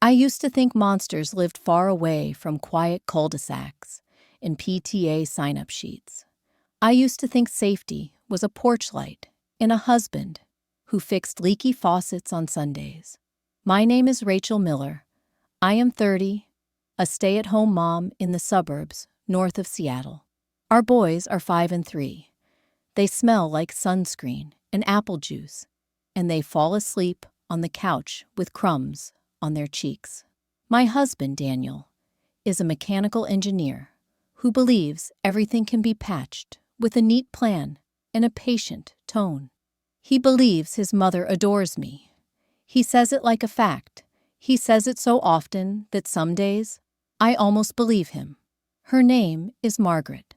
I used to think monsters lived far away from quiet cul-de-sacs and PTA sign-up sheets. I used to think safety was a porch light and a husband who fixed leaky faucets on Sundays. My name is Rachel Miller. I am 30, a stay-at-home mom in the suburbs north of Seattle. Our boys are 5 and 3. They smell like sunscreen and apple juice, and they fall asleep on the couch with crumbs on their cheeks. My husband, Daniel, is a mechanical engineer who believes everything can be patched with a neat plan and a patient tone. He believes his mother adores me. He says it like a fact. He says it so often that some days I almost believe him. Her name is Margaret.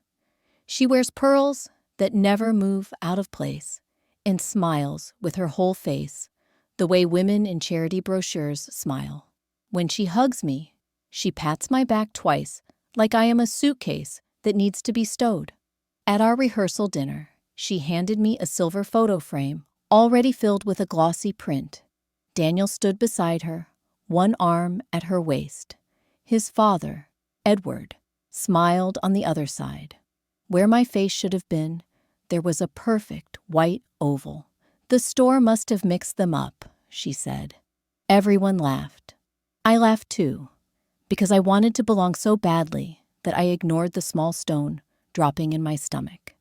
She wears pearls that never move out of place and smiles with her whole face, the way women in charity brochures smile. When she hugs me, she pats my back twice like I am a suitcase that needs to be stowed. At our rehearsal dinner, she handed me a silver photo frame already filled with a glossy print. Daniel stood beside her, one arm at her waist. His father, Edward, smiled on the other side. Where my face should have been, there was a perfect white oval. "The store must have mixed them up," she said. Everyone laughed. I laughed too, because I wanted to belong so badly that I ignored the small stone dropping in my stomach.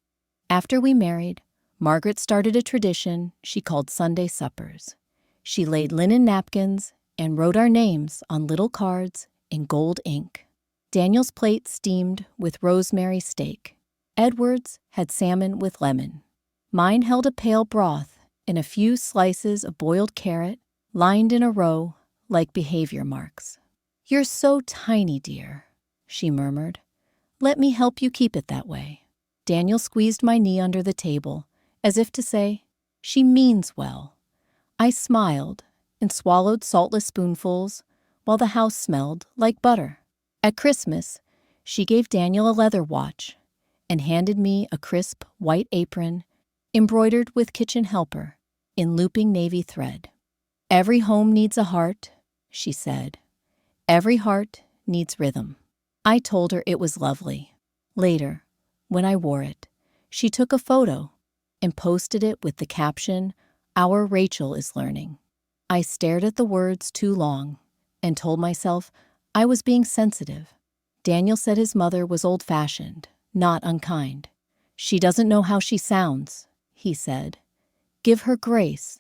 After we married, Margaret started a tradition she called Sunday suppers. She laid linen napkins and wrote our names on little cards in gold ink. Daniel's plate steamed with rosemary steak. Edward's had salmon with lemon. Mine held a pale broth and a few slices of boiled carrot lined in a row like behavior marks. "You're so tiny, dear," she murmured. "Let me help you keep it that way." Daniel squeezed my knee under the table, as if to say, "She means well." I smiled and swallowed saltless spoonfuls while the house smelled like butter. At Christmas, she gave Daniel a leather watch and handed me a crisp white apron embroidered with kitchen helper in looping navy thread. "Every home needs a heart," she said. "Every heart needs rhythm." I told her it was lovely. Later, when I wore it, she took a photo and posted it with the caption, "Our Rachel is learning." I stared at the words too long and told myself I was being sensitive. Daniel said his mother was old-fashioned, not unkind. "She doesn't know how she sounds," he said. "Give her grace."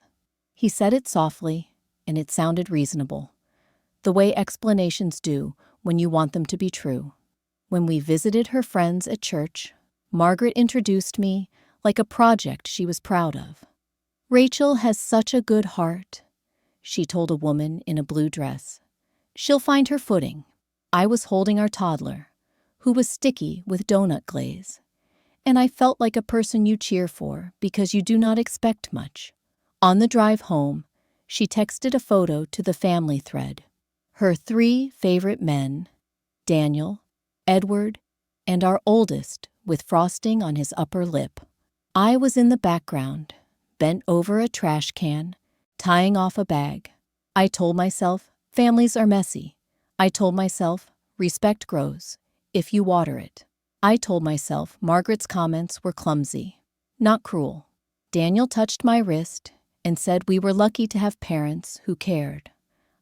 He said it softly, and it sounded reasonable, the way explanations do when you want them to be true. When we visited her friends at church, Margaret introduced me like a project she was proud of. "Rachel has such a good heart," she told a woman in a blue dress. "She'll find her footing." I was holding our toddler, who was sticky with donut glaze, and I felt like a person you cheer for because you do not expect much. On the drive home, she texted a photo to the family thread. Her 3 favorite men, Daniel, Edward, and our oldest with frosting on his upper lip. I was in the background, bent over a trash can, tying off a bag. I told myself, families are messy. I told myself, respect grows if you water it. I told myself Margaret's comments were clumsy, not cruel. Daniel touched my wrist and said we were lucky to have parents who cared.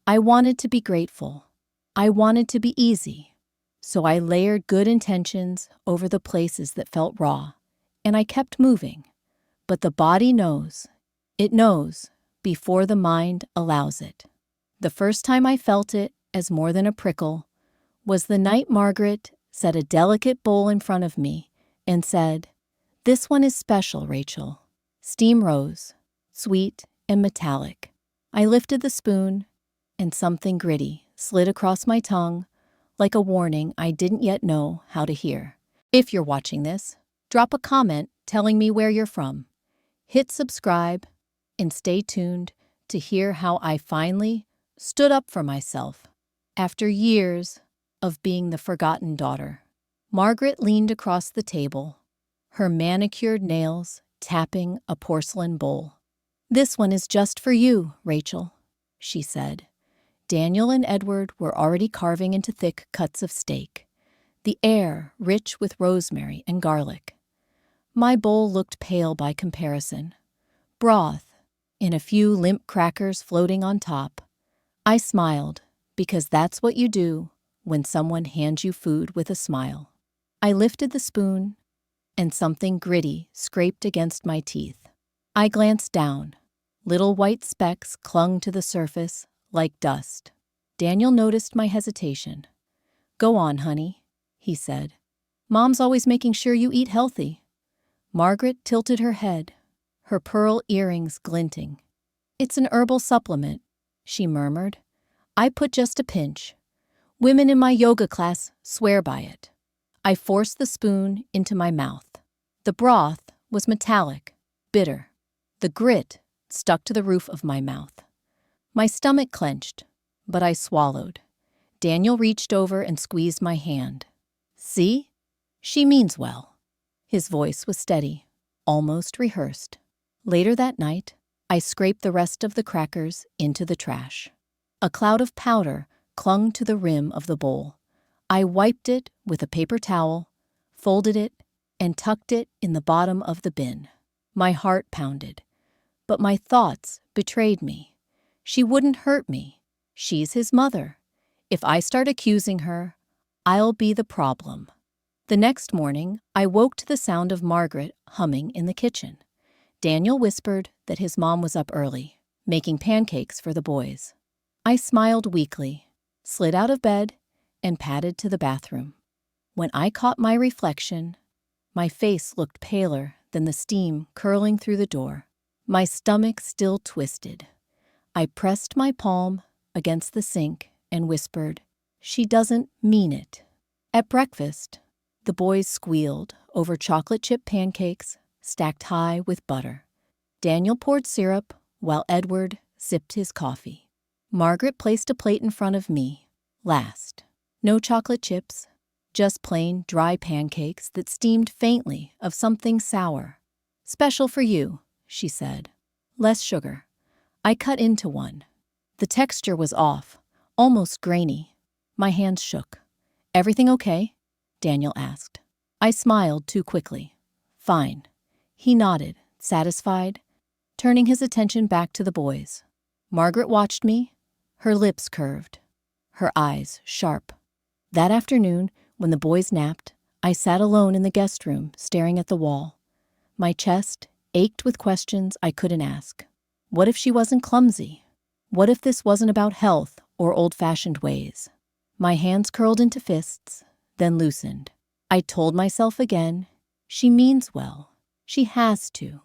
I wanted to be grateful. I wanted to be easy. So I layered good intentions over the places that felt raw, and I kept moving. But the body knows. It knows before the mind allows it. The first time I felt it as more than a prickle was the night Margaret set a delicate bowl in front of me and said, "This one is special, Rachel." Steam rose, sweet and metallic. I lifted the spoon, and something gritty slid across my tongue like a warning I didn't yet know how to hear. If you're watching this, drop a comment telling me where you're from. Hit subscribe and stay tuned to hear how I finally stood up for myself after years of being the forgotten daughter. Margaret leaned across the table, her manicured nails tapping a porcelain bowl. "This one is just for you, Rachel," she said. Daniel and Edward were already carving into thick cuts of steak, the air rich with rosemary and garlic. My bowl looked pale by comparison. Broth, and a few limp crackers floating on top. I smiled, because that's what you do when someone hands you food with a smile. I lifted the spoon, and something gritty scraped against my teeth. I glanced down. Little white specks clung to the surface like dust. Daniel noticed my hesitation. "Go on, honey," he said. "Mom's always making sure you eat healthy." Margaret tilted her head, her pearl earrings glinting. "It's an herbal supplement," she murmured. "I put just a pinch. Women in my yoga class swear by it." I forced the spoon into my mouth. The broth was metallic, bitter. The grit stuck to the roof of my mouth. My stomach clenched, but I swallowed. Daniel reached over and squeezed my hand. "See? She means well." His voice was steady, almost rehearsed. Later that night, I scraped the rest of the crackers into the trash. A cloud of powder clung to the rim of the bowl. I wiped it with a paper towel, folded it, and tucked it in the bottom of the bin. My heart pounded, but my thoughts betrayed me. She wouldn't hurt me. She's his mother. If I start accusing her, I'll be the problem. The next morning, I woke to the sound of Margaret humming in the kitchen. Daniel whispered that his mom was up early, making pancakes for the boys. I smiled weakly, slid out of bed, and padded to the bathroom. When I caught my reflection, my face looked paler than the steam curling through the door. My stomach still twisted. I pressed my palm against the sink and whispered, "She doesn't mean it." At breakfast, the boys squealed over chocolate chip pancakes stacked high with butter. Daniel poured syrup while Edward sipped his coffee. Margaret placed a plate in front of me, last. No chocolate chips, just plain dry pancakes that steamed faintly of something sour. "Special for you," she said. "Less sugar." I cut into one. The texture was off, almost grainy. My hands shook. "Everything okay?" Daniel asked. I smiled too quickly. "Fine." He nodded, satisfied, turning his attention back to the boys. Margaret watched me, her lips curved, her eyes sharp. That afternoon, when the boys napped, I sat alone in the guest room, staring at the wall. My chest ached with questions I couldn't ask. What if she wasn't clumsy? What if this wasn't about health or old-fashioned ways? My hands curled into fists, then loosened. I told myself again, she means well. She has to.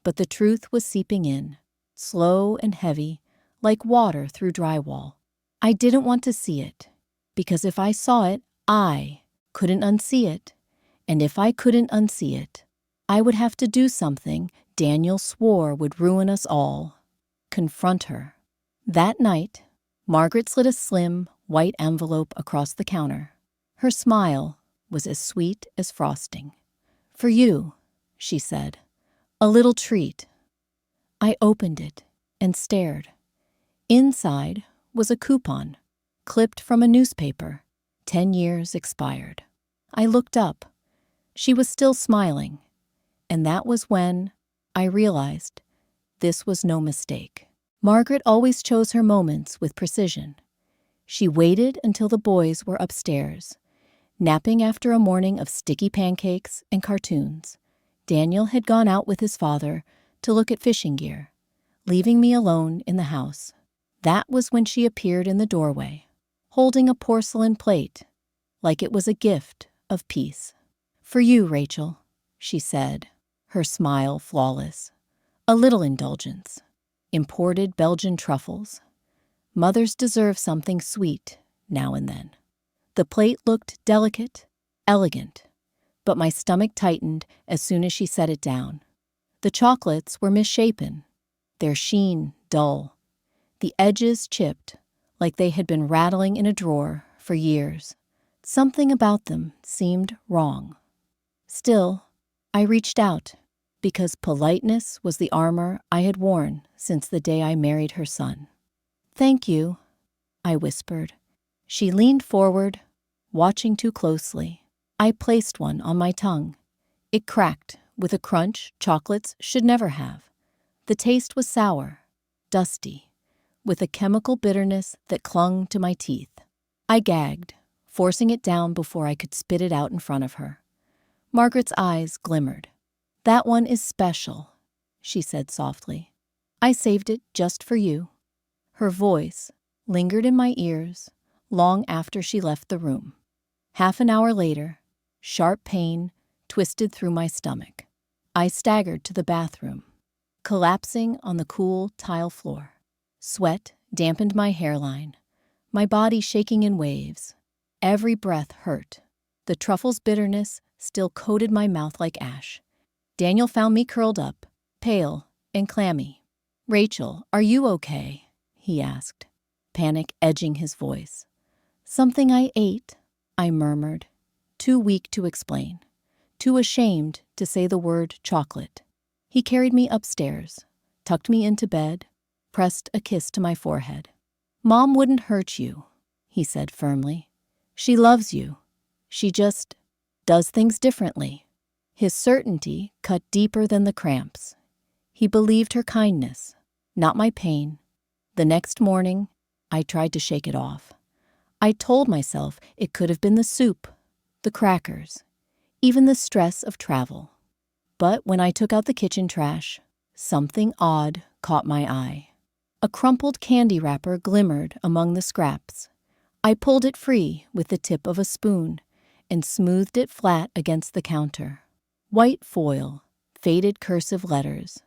But the truth was seeping in, slow and heavy, like water through drywall. I didn't want to see it, because if I saw it, I couldn't unsee it. And if I couldn't unsee it, I would have to do something Daniel swore would ruin us all. Confront her. That night, Margaret slid a slim, white envelope across the counter. Her smile was as sweet as frosting. "For you," she said. "A little treat." I opened it and stared. Inside was a coupon, clipped from a newspaper, 10 years expired. I looked up. She was still smiling, and that was when I realized this was no mistake. Margaret always chose her moments with precision. She waited until the boys were upstairs, napping after a morning of sticky pancakes and cartoons. Daniel had gone out with his father to look at fishing gear, leaving me alone in the house. That was when she appeared in the doorway, holding a porcelain plate, like it was a gift of peace. "For you, Rachel," she said, her smile flawless. "A little indulgence. Imported Belgian truffles. Mothers deserve something sweet now and then." The plate looked delicate, elegant, but my stomach tightened as soon as she set it down. The chocolates were misshapen, their sheen dull, the edges chipped like they had been rattling in a drawer for years. Something about them seemed wrong. Still, I reached out, because politeness was the armor I had worn since the day I married her son. "Thank you." I whispered. She leaned forward, watching too closely. I placed one on my tongue. It cracked with a crunch chocolates should never have. The taste was sour, dusty, with a chemical bitterness that clung to my teeth. I gagged, forcing it down before I could spit it out in front of her. Margaret's eyes glimmered. "That one is special," she said softly. "I saved it just for you." Her voice lingered in my ears long after she left the room. Half an hour later, sharp pain twisted through my stomach. I staggered to the bathroom, collapsing on the cool tile floor. Sweat dampened my hairline, my body shaking in waves. Every breath hurt. The truffle's bitterness still coated my mouth like ash. Daniel found me curled up, pale and clammy. "Rachel, are you okay?" he asked, panic edging his voice. "Something I ate," I murmured, too weak to explain, too ashamed to say the word chocolate. He carried me upstairs, tucked me into bed, pressed a kiss to my forehead. "Mom wouldn't hurt you," he said firmly. "She loves you. She just does things differently." His certainty cut deeper than the cramps. He believed her kindness, not my pain. The next morning, I tried to shake it off. I told myself it could have been the soup, the crackers, even the stress of travel. But when I took out the kitchen trash, something odd caught my eye. A crumpled candy wrapper glimmered among the scraps. I pulled it free with the tip of a spoon and smoothed it flat against the counter. White foil, faded cursive letters,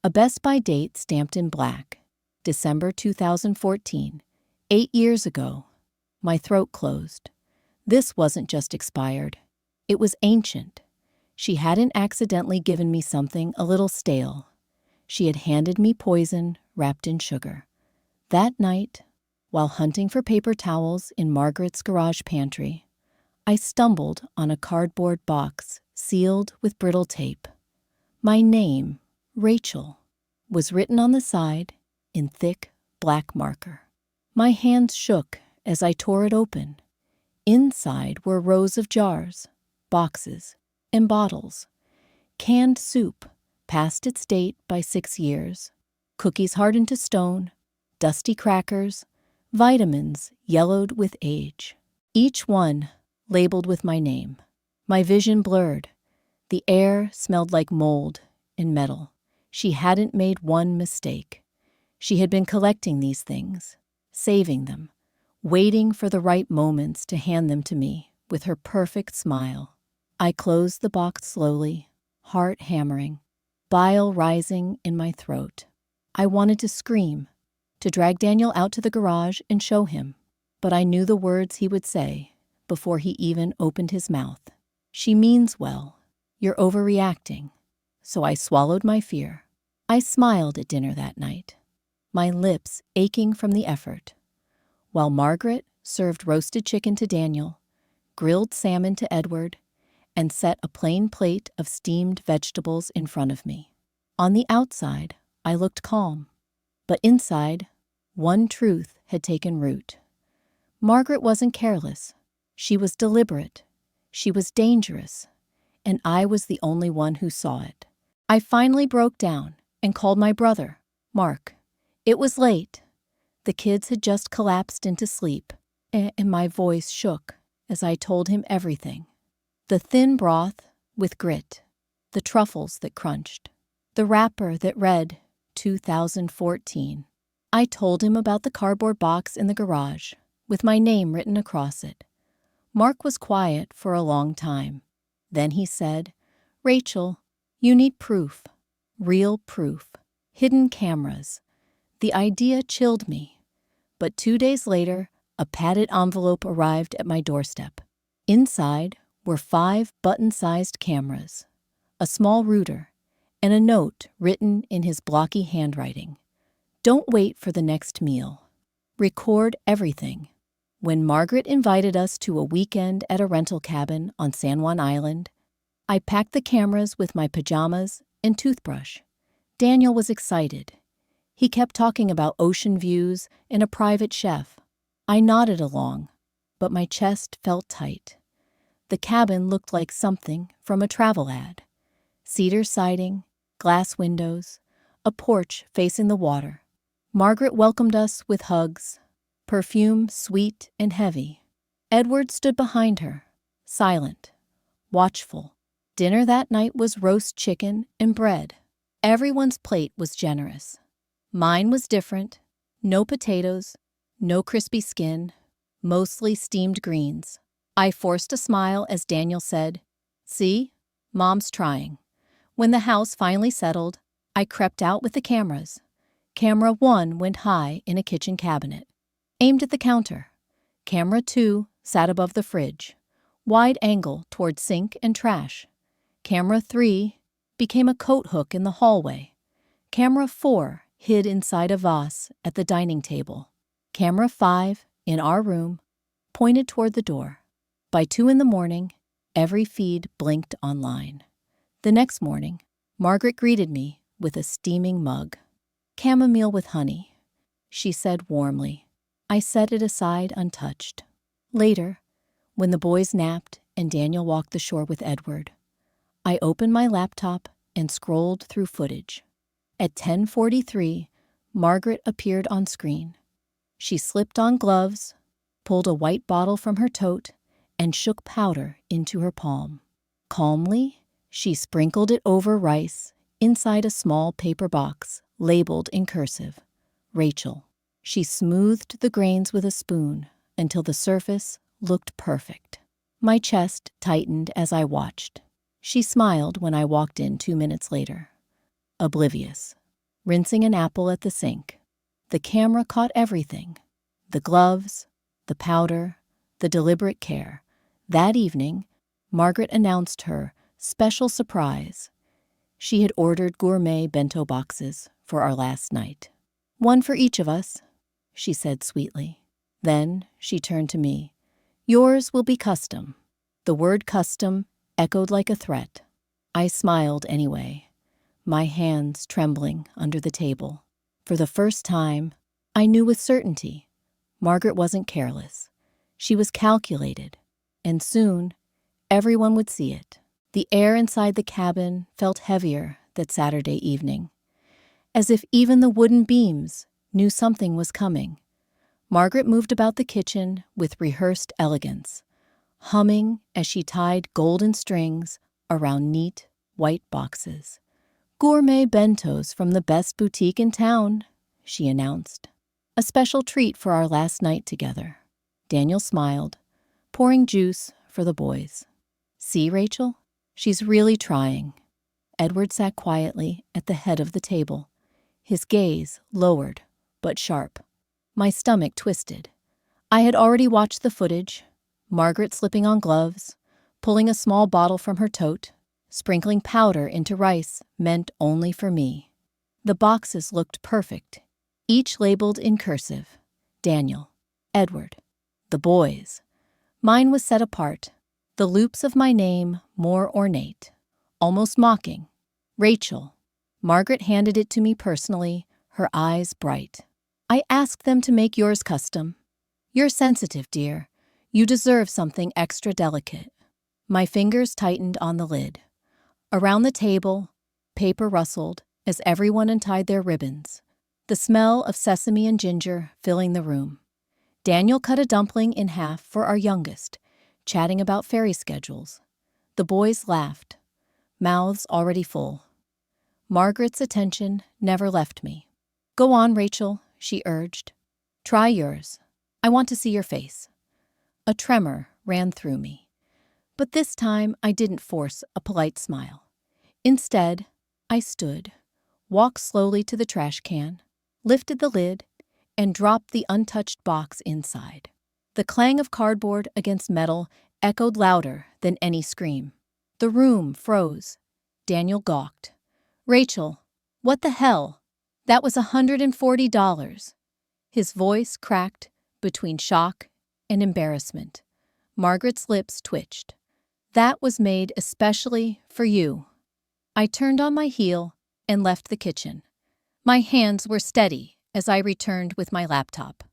a Best By date stamped in black, December 2014, 8 years ago. My throat closed. This wasn't just expired. It was ancient. She hadn't accidentally given me something a little stale. She had handed me poison wrapped in sugar. That night, while hunting for paper towels in Margaret's garage pantry, I stumbled on a cardboard box sealed with brittle tape. My name, Rachel, was written on the side in thick black marker. My hands shook as I tore it open. Inside were rows of jars, boxes, and bottles. Canned soup, past its date by 6 years. Cookies hardened to stone, dusty crackers, vitamins yellowed with age. Each one labeled with my name. My vision blurred. The air smelled like mold and metal. She hadn't made one mistake. She had been collecting these things, saving them, waiting for the right moments to hand them to me with her perfect smile. I closed the box slowly, heart hammering, bile rising in my throat. I wanted to scream, to drag Daniel out to the garage and show him, but I knew the words he would say before he even opened his mouth. "She means well. You're overreacting." So I swallowed my fear. I smiled at dinner that night, my lips aching from the effort, while Margaret served roasted chicken to Daniel, grilled salmon to Edward, and set a plain plate of steamed vegetables in front of me. On the outside, I looked calm, but inside, one truth had taken root. Margaret wasn't careless. She was deliberate. She was dangerous, and I was the only one who saw it. I finally broke down and called my brother, Mark. It was late. The kids had just collapsed into sleep, and my voice shook as I told him everything. The thin broth with grit, the truffles that crunched, the wrapper that read 2014. I told him about the cardboard box in the garage with my name written across it. Mark was quiet for a long time. Then he said, "Rachel, you need proof, real proof, hidden cameras." The idea chilled me, but 2 days later, a padded envelope arrived at my doorstep. Inside were 5 button-sized cameras, a small router, and a note written in his blocky handwriting. "Don't wait for the next meal. Record everything." When Margaret invited us to a weekend at a rental cabin on San Juan Island, I packed the cameras with my pajamas and toothbrush. Daniel was excited. He kept talking about ocean views and a private chef. I nodded along, but my chest felt tight. The cabin looked like something from a travel ad. Cedar siding, glass windows, a porch facing the water. Margaret welcomed us with hugs, perfume sweet and heavy. Edward stood behind her, silent, watchful. Dinner that night was roast chicken and bread. Everyone's plate was generous. Mine was different. No potatoes, no crispy skin, mostly steamed greens. I forced a smile as Daniel said, "See, Mom's trying." When the house finally settled, I crept out with the cameras. Camera 1 went high in a kitchen cabinet, aimed at the counter. Camera 2 sat above the fridge, wide angle toward sink and trash. Camera 3 became a coat hook in the hallway. Camera 4 hid inside a vase at the dining table. Camera 5, in our room, pointed toward the door. By 2 in the morning, every feed blinked online. The next morning, Margaret greeted me with a steaming mug. "Chamomile with honey," she said warmly. I set it aside untouched. Later, when the boys napped and Daniel walked the shore with Edward, I opened my laptop and scrolled through footage. At 10:43, Margaret appeared on screen. She slipped on gloves, pulled a white bottle from her tote, and shook powder into her palm. Calmly, she sprinkled it over rice inside a small paper box labeled in cursive, "Rachel." She smoothed the grains with a spoon until the surface looked perfect. My chest tightened as I watched. She smiled when I walked in 2 minutes later, oblivious, rinsing an apple at the sink. The camera caught everything: the gloves, the powder, the deliberate care. That evening, Margaret announced her special surprise. She had ordered gourmet bento boxes for our last night. "One for each of us," she said sweetly. Then she turned to me. "Yours will be custom." The word custom echoed like a threat. I smiled anyway, my hands trembling under the table. For the first time, I knew with certainty Margaret wasn't careless. She was calculated, and soon everyone would see it. The air inside the cabin felt heavier that Saturday evening, as if even the wooden beams knew something was coming. Margaret moved about the kitchen with rehearsed elegance, humming as she tied golden strings around neat, white boxes. "Gourmet bentos from the best boutique in town," she announced. "A special treat for our last night together." Daniel smiled, pouring juice for the boys. "See, Rachel? She's really trying." Edward sat quietly at the head of the table, his gaze lowered but sharp. My stomach twisted. I had already watched the footage, Margaret slipping on gloves, pulling a small bottle from her tote, sprinkling powder into rice meant only for me. The boxes looked perfect, each labeled in cursive: Daniel, Edward, the boys. Mine was set apart, the loops of my name more ornate, almost mocking. "Rachel." Margaret handed it to me personally, her eyes bright. "I asked them to make yours custom. You're sensitive, dear. You deserve something extra delicate." My fingers tightened on the lid. Around the table, paper rustled as everyone untied their ribbons, the smell of sesame and ginger filling the room. Daniel cut a dumpling in half for our youngest, chatting about ferry schedules. The boys laughed, mouths already full. Margaret's attention never left me. "Go on, Rachel," she urged. "Try yours. I want to see your face." A tremor ran through me. But this time I didn't force a polite smile. Instead, I stood, walked slowly to the trash can, lifted the lid, and dropped the untouched box inside. The clang of cardboard against metal echoed louder than any scream. The room froze. Daniel gawked. "Rachel, what the hell? That was $140. His voice cracked between shock and embarrassment. Margaret's lips twitched. "That was made especially for you." I turned on my heel and left the kitchen. My hands were steady as I returned with my laptop.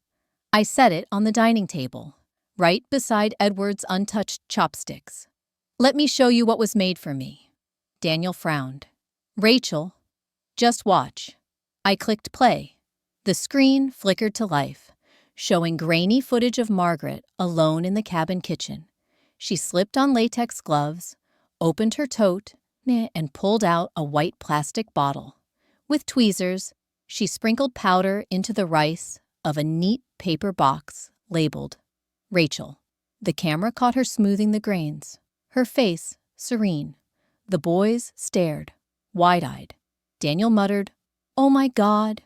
I set it on the dining table, right beside Edward's untouched chopsticks. "Let me show you what was made for me." Daniel frowned. "Rachel, just watch." I clicked play. The screen flickered to life, showing grainy footage of Margaret alone in the cabin kitchen. She slipped on latex gloves, opened her tote, and pulled out a white plastic bottle. With tweezers, she sprinkled powder into the rice of a neat paper box labeled Rachel. The camera caught her smoothing the grains, her face serene. The boys stared, wide-eyed. Daniel muttered, "Oh my God."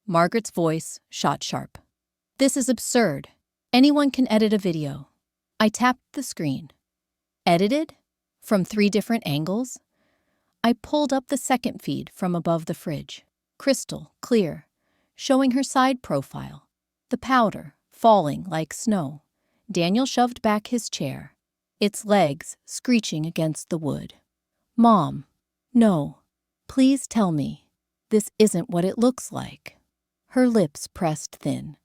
Margaret's voice shot sharp. "This is absurd. Anyone can edit a video." I tapped the screen. Edited? From 3 different angles? I pulled up the second feed from above the fridge. Crystal clear, showing her side profile. The powder falling like snow. Daniel shoved back his chair, its legs screeching against the wood. "Mom, no. Please tell me. This isn't what it looks like." Her lips pressed thin.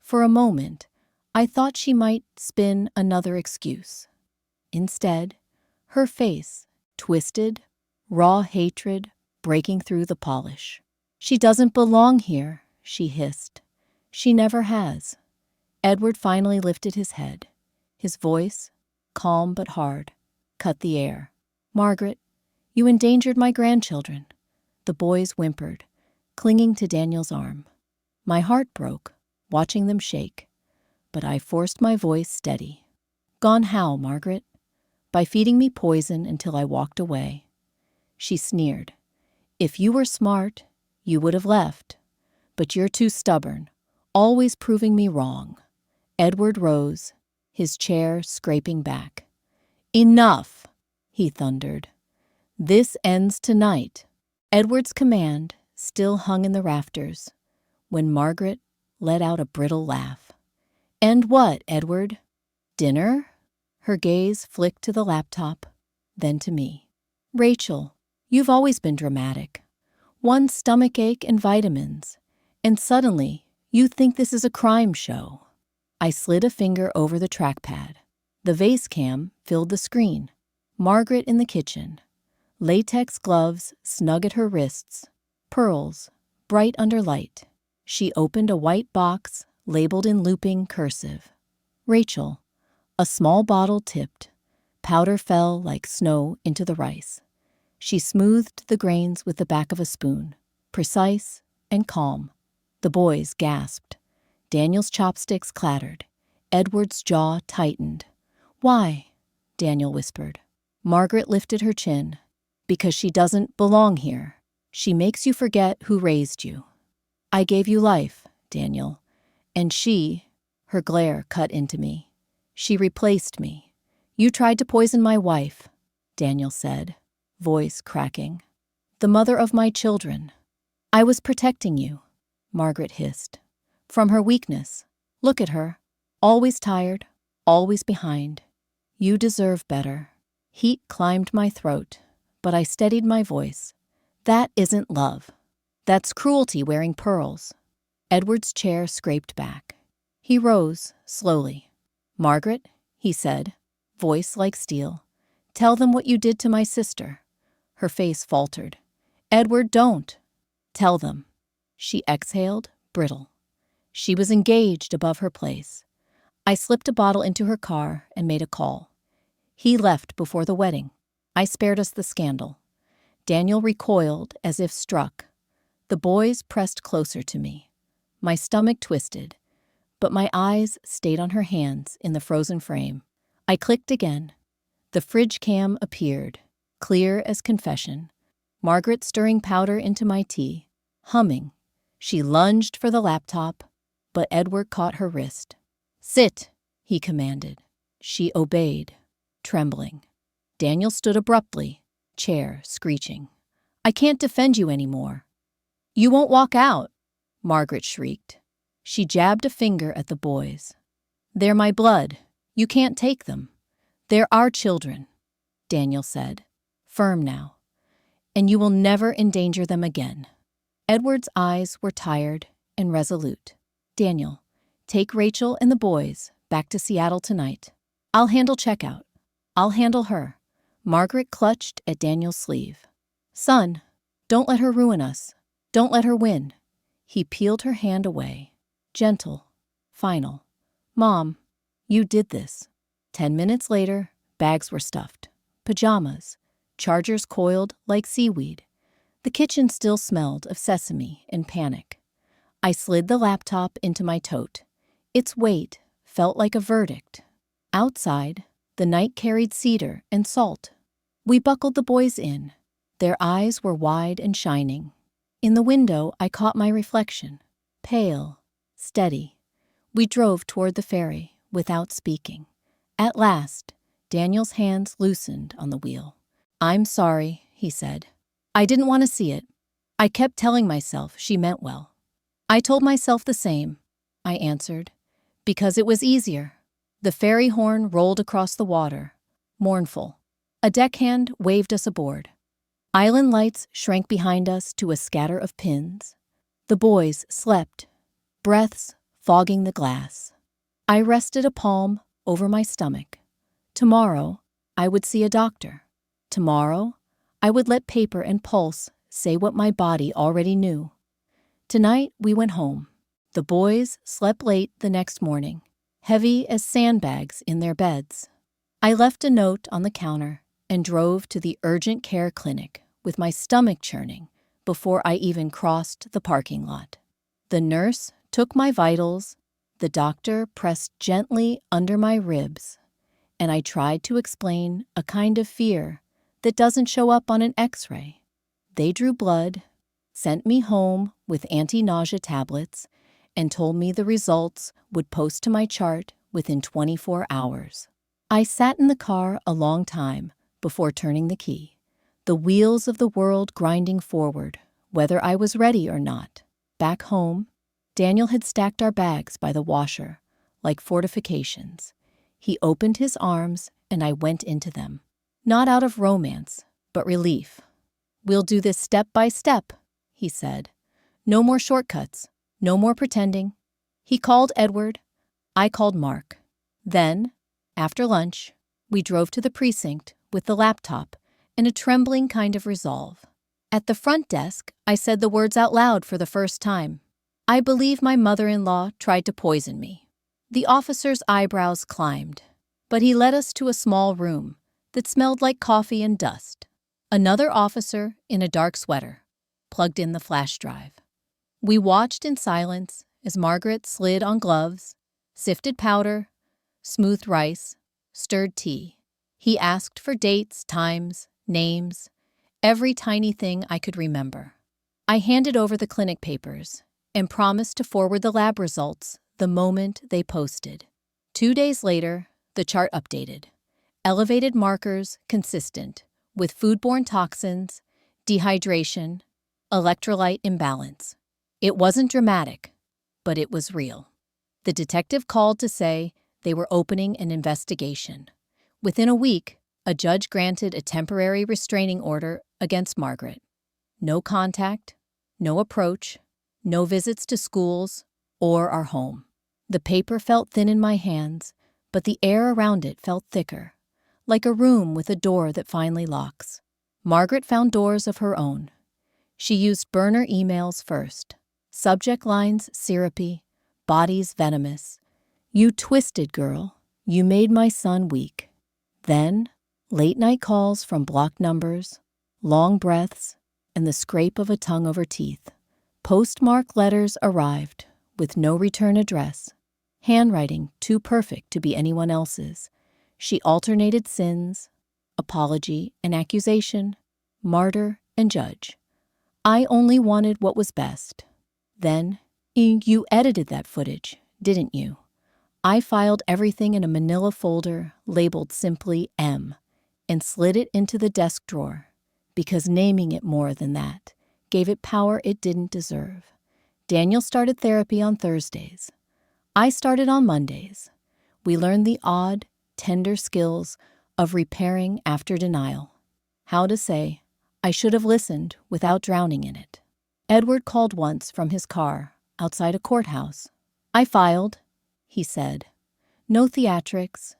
For a moment, I thought she might spin another excuse. Instead, her face, twisted, raw hatred breaking through the polish. "She doesn't belong here," she hissed. "She never has." Edward finally lifted his head. His voice, calm but hard, cut the air. "Margaret, you endangered my grandchildren." The boys whimpered, clinging to Daniel's arm. My heart broke, watching them shake, but I forced my voice steady. "Gone how, Margaret?" "By feeding me poison until I walked away." She sneered. "If you were smart, you would have left. But you're too stubborn, always proving me wrong." Edward rose, his chair scraping back. "Enough," he thundered. "This ends tonight." Edward's command still hung in the rafters when Margaret let out a brittle laugh. "And what, Edward? Dinner?" Her gaze flicked to the laptop, then to me. "Rachel, you've always been dramatic. One stomachache and vitamins, and suddenly you think this is a crime show." I slid a finger over the trackpad. The vase cam filled the screen. Margaret in the kitchen. Latex gloves snug at her wrists. Pearls, bright under light. She opened a white box labeled in looping cursive. "Rachel." A small bottle tipped. Powder fell like snow into the rice. She smoothed the grains with the back of a spoon, precise and calm. The boys gasped. Daniel's chopsticks clattered. Edward's jaw tightened. "Why?" Daniel whispered. Margaret lifted her chin. "Because she doesn't belong here. She makes you forget who raised you." "I gave you life, Daniel. And she," her glare cut into me, "she replaced me. You tried to poison my wife," Daniel said, voice cracking. "The mother of my children." "I was protecting you," Margaret hissed. "From her weakness. Look at her. Always tired, always behind. You deserve better." Heat climbed my throat, but I steadied my voice. "That isn't love. That's cruelty wearing pearls." Edward's chair scraped back. He rose, slowly. "Margaret," he said, voice like steel, "tell them what you did to my sister." Her face faltered. "Edward, don't." "Tell them." She exhaled, brittle. She was engaged above her place. I slipped a bottle into her car and made a call. He left before the wedding. I spared us the scandal. Daniel recoiled as if struck. The boys pressed closer to me. My stomach twisted, but my eyes stayed on her hands in the frozen frame. I clicked again. The fridge cam appeared, clear as confession. Margaret stirring powder into my tea, humming. She lunged for the laptop, but Edward caught her wrist. "Sit," he commanded. She obeyed, trembling. Daniel stood abruptly, chair screeching. "I can't defend you anymore." "You won't walk out," Margaret shrieked. She jabbed a finger at the boys. "They're my blood. You can't take them. They're our children," Daniel said, firm now. "And you will never endanger them again." Edward's eyes were tired and resolute. "Daniel, Take Rachel and the boys back to Seattle tonight. I'll handle checkout. I'll handle her. Margaret clutched at Daniel's sleeve. Son, don't let her ruin us. Don't let her win. He peeled her hand away. Gentle. Final. Mom, you did this. 10 minutes later, bags were stuffed. Pajamas. Chargers coiled like seaweed. The kitchen still smelled of sesame and panic. I slid the laptop into my tote. Its weight felt like a verdict. Outside, the night carried cedar and salt. We buckled the boys in. Their eyes were wide and shining. In the window, I caught my reflection. Pale, steady. We drove toward the ferry without speaking. At last, Daniel's hands loosened on the wheel. I'm sorry, he said. I didn't want to see it. I kept telling myself she meant well. I told myself the same, I answered, because it was easier. The ferry horn rolled across the water, mournful. A deckhand waved us aboard. Island lights shrank behind us to a scatter of pins. The boys slept, breaths fogging the glass. I rested a palm over my stomach. Tomorrow, I would see a doctor. Tomorrow, I would let paper and pulse say what my body already knew. Tonight, we went home. The boys slept late the next morning, heavy as sandbags in their beds. I left a note on the counter and drove to the urgent care clinic with my stomach churning before I even crossed the parking lot. The nurse took my vitals, the doctor pressed gently under my ribs, and I tried to explain a kind of fear that doesn't show up on an X-ray. They drew blood, sent me home with anti-nausea tablets, and told me the results would post to my chart within 24 hours. I sat in the car a long time before turning the key, the wheels of the world grinding forward, whether I was ready or not. Back home, Daniel had stacked our bags by the washer, like fortifications. He opened his arms, and I went into them. Not out of romance, but relief. We'll do this step by step, he said. No more shortcuts, no more pretending. He called Edward. I called Mark. Then, after lunch, we drove to the precinct with the laptop and a trembling kind of resolve. At the front desk, I said the words out loud for the first time. I believe my mother-in-law tried to poison me. The officer's eyebrows climbed, but he led us to a small room that smelled like coffee and dust. Another officer in a dark sweater plugged in the flash drive. We watched in silence as Margaret slid on gloves, sifted powder, smoothed rice, stirred tea. He asked for dates, times, names, every tiny thing I could remember. I handed over the clinic papers and promised to forward the lab results the moment they posted. 2 days later, the chart updated. Elevated markers consistent with foodborne toxins, dehydration, electrolyte imbalance. It wasn't dramatic, but it was real. The detective called to say they were opening an investigation. Within a week, a judge granted a temporary restraining order against Margaret. No contact, no approach, no visits to schools or our home. The paper felt thin in my hands, but the air around it felt thicker, like a room with a door that finally locks. Margaret found doors of her own. She used burner emails first. Subject lines syrupy, bodies venomous. You twisted girl, you made my son weak. Then, late-night calls from blocked numbers, long breaths, and the scrape of a tongue over teeth. Postmarked letters arrived, with no return address. Handwriting too perfect to be anyone else's. She alternated sins, apology and accusation, martyr and judge. I only wanted what was best. Then, you edited that footage, didn't you? I filed everything in a manila folder labeled simply M and slid it into the desk drawer, because naming it more than that gave it power it didn't deserve. Daniel started therapy on Thursdays. I started on Mondays. We learned the odd, tender skills of repairing after denial. How to say, I should have listened without drowning in it. Edward called once from his car outside a courthouse. I filed, he said. No theatrics,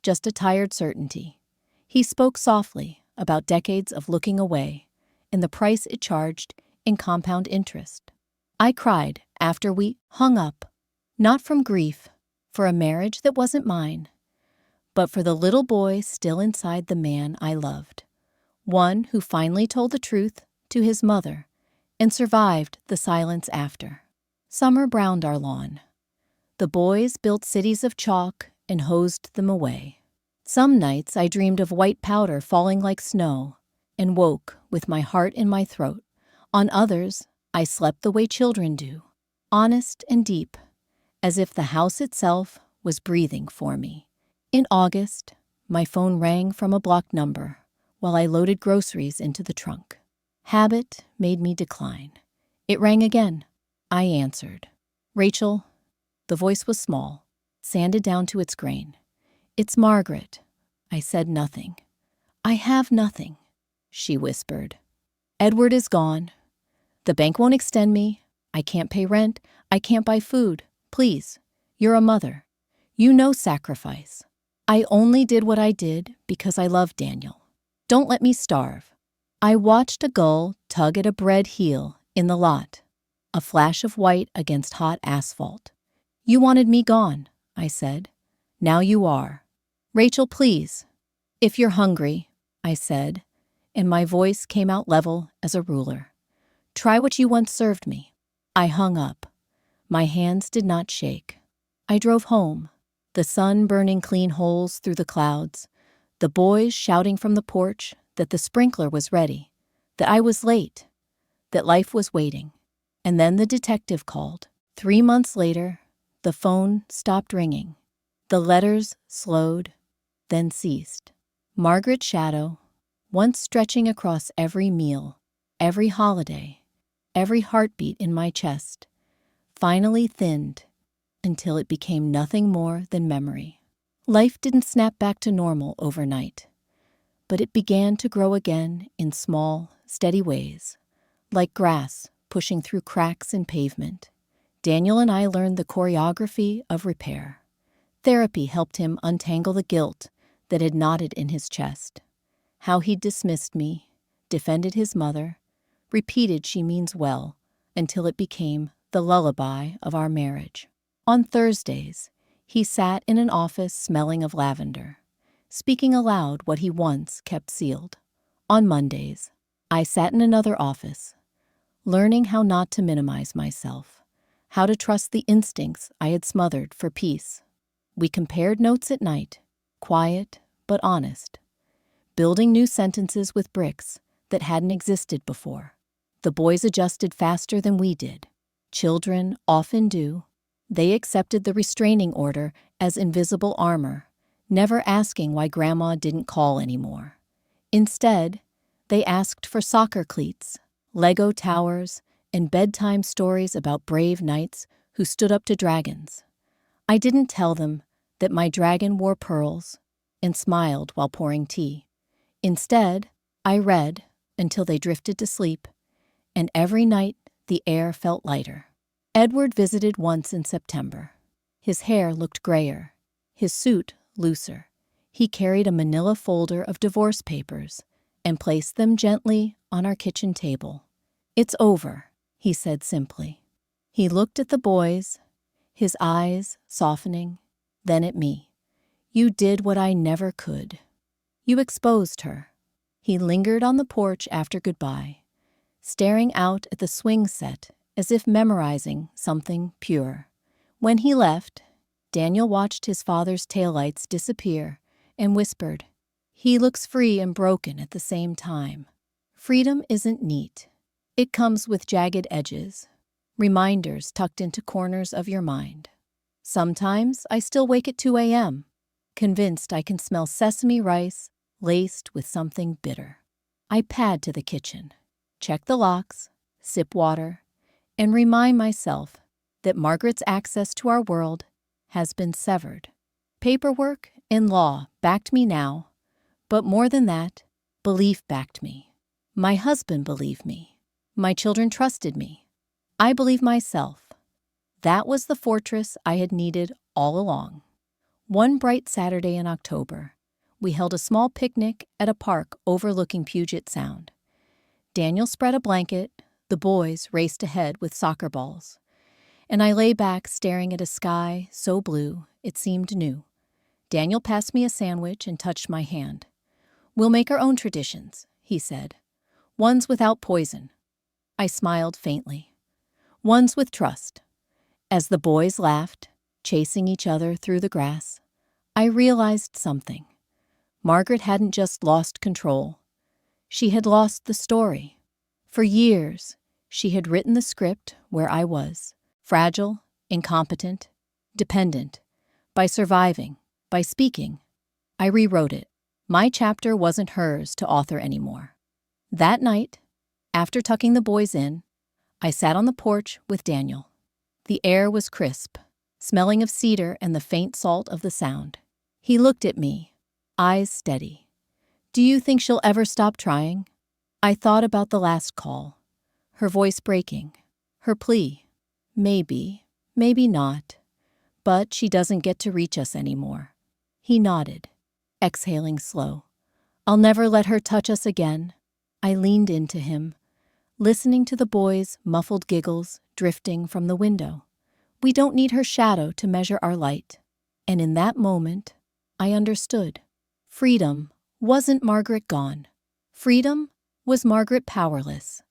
just a tired certainty. He spoke softly about decades of looking away and the price it charged in compound interest. I cried after we hung up, not from grief for a marriage that wasn't mine, but for the little boy still inside the man I loved, one who finally told the truth to his mother and survived the silence after. Summer browned our lawn. The boys built cities of chalk and hosed them away. Some nights I dreamed of white powder falling like snow and woke with my heart in my throat. On others, I slept the way children do, honest and deep, as if the house itself was breathing for me. In August, my phone rang from a blocked number while I loaded groceries into the trunk. Habit made me decline. It rang again. I answered. Rachel, the voice was small, sanded down to its grain. It's Margaret. I said nothing. I have nothing, she whispered. Edward is gone. The bank won't extend me. I can't pay rent. I can't buy food. Please, you're a mother. You know sacrifice. I only did what I did because I love Daniel. Don't let me starve. I watched a gull tug at a bread heel in the lot, a flash of white against hot asphalt. You wanted me gone, I said. Now you are. Rachel, please. If you're hungry, I said, and my voice came out level as a ruler. Try what you once served me. I hung up. My hands did not shake. I drove home, the sun burning clean holes through the clouds, the boys shouting from the porch that the sprinkler was ready, that I was late, that life was waiting. And then the detective called. 3 months later, the phone stopped ringing. The letters slowed, then ceased. Margaret's shadow, once stretching across every meal, every holiday, every heartbeat in my chest, finally thinned until it became nothing more than memory. Life didn't snap back to normal overnight, but it began to grow again in small, steady ways, like grass pushing through cracks in pavement. Daniel and I learned the choreography of repair. Therapy helped him untangle the guilt that had knotted in his chest. How he'd dismissed me, defended his mother, repeated she means well, until it became the lullaby of our marriage. On Thursdays, he sat in an office smelling of lavender, speaking aloud what he once kept sealed. On Mondays, I sat in another office, learning how not to minimize myself, how to trust the instincts I had smothered for peace. We compared notes at night, quiet but honest, building new sentences with bricks that hadn't existed before. The boys adjusted faster than we did. Children often do. They accepted the restraining order as invisible armor, never asking why Grandma didn't call anymore. Instead, they asked for soccer cleats, Lego towers, and bedtime stories about brave knights who stood up to dragons. I didn't tell them that my dragon wore pearls and smiled while pouring tea. Instead, I read until they drifted to sleep, and every night the air felt lighter. Edward visited once in September. His hair looked grayer, his suit looser. He carried a manila folder of divorce papers and placed them gently on our kitchen table. It's over, he said simply. He looked at the boys, his eyes softening, then at me. You did what I never could. You exposed her. He lingered on the porch after goodbye, staring out at the swing set as if memorizing something pure. When he left, Daniel watched his father's taillights disappear and whispered, "He looks free and broken at the same time." Freedom isn't neat. It comes with jagged edges, reminders tucked into corners of your mind. Sometimes I still wake at 2 a.m., convinced I can smell sesame rice laced with something bitter. I pad to the kitchen, check the locks, sip water, and remind myself that Margaret's access to our world has been severed. Paperwork and law backed me now, but more than that, belief backed me. My husband believed me. My children trusted me. I believe myself. That was the fortress I had needed all along. One bright Saturday in October, we held a small picnic at a park overlooking Puget Sound. Daniel spread a blanket, the boys raced ahead with soccer balls, and I lay back staring at a sky so blue it seemed new. Daniel passed me a sandwich and touched my hand. "We'll make our own traditions," he said. "Ones without poison." I smiled faintly. "Ones with trust." As the boys laughed, chasing each other through the grass, I realized something. Margaret hadn't just lost control. She had lost the story. For years, she had written the script where I was, fragile, incompetent, dependent. By surviving, by speaking, I rewrote it. My chapter wasn't hers to author anymore. That night, after tucking the boys in, I sat on the porch with Daniel. The air was crisp, smelling of cedar and the faint salt of the Sound. He looked at me, eyes steady. "Do you think she'll ever stop trying?" I thought about the last call, her voice breaking, her plea. Maybe, maybe not, but she doesn't get to reach us anymore. He nodded, exhaling slow. "I'll never let her touch us again." I leaned into him, listening to the boys' muffled giggles drifting from the window. We don't need her shadow to measure our light. And in that moment, I understood. Freedom wasn't Margaret gone. Freedom was Margaret powerless.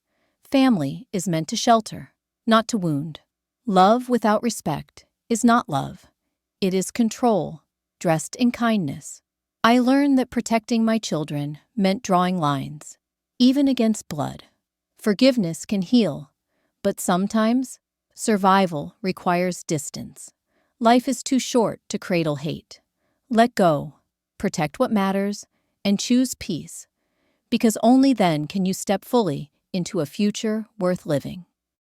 Family is meant to shelter, not to wound. Love without respect is not love. It is control, dressed in kindness. I learned that protecting my children meant drawing lines, even against blood. Forgiveness can heal, but sometimes survival requires distance. Life is too short to cradle hate. Let go, protect what matters, and choose peace, because only then can you step fully into a future worth living.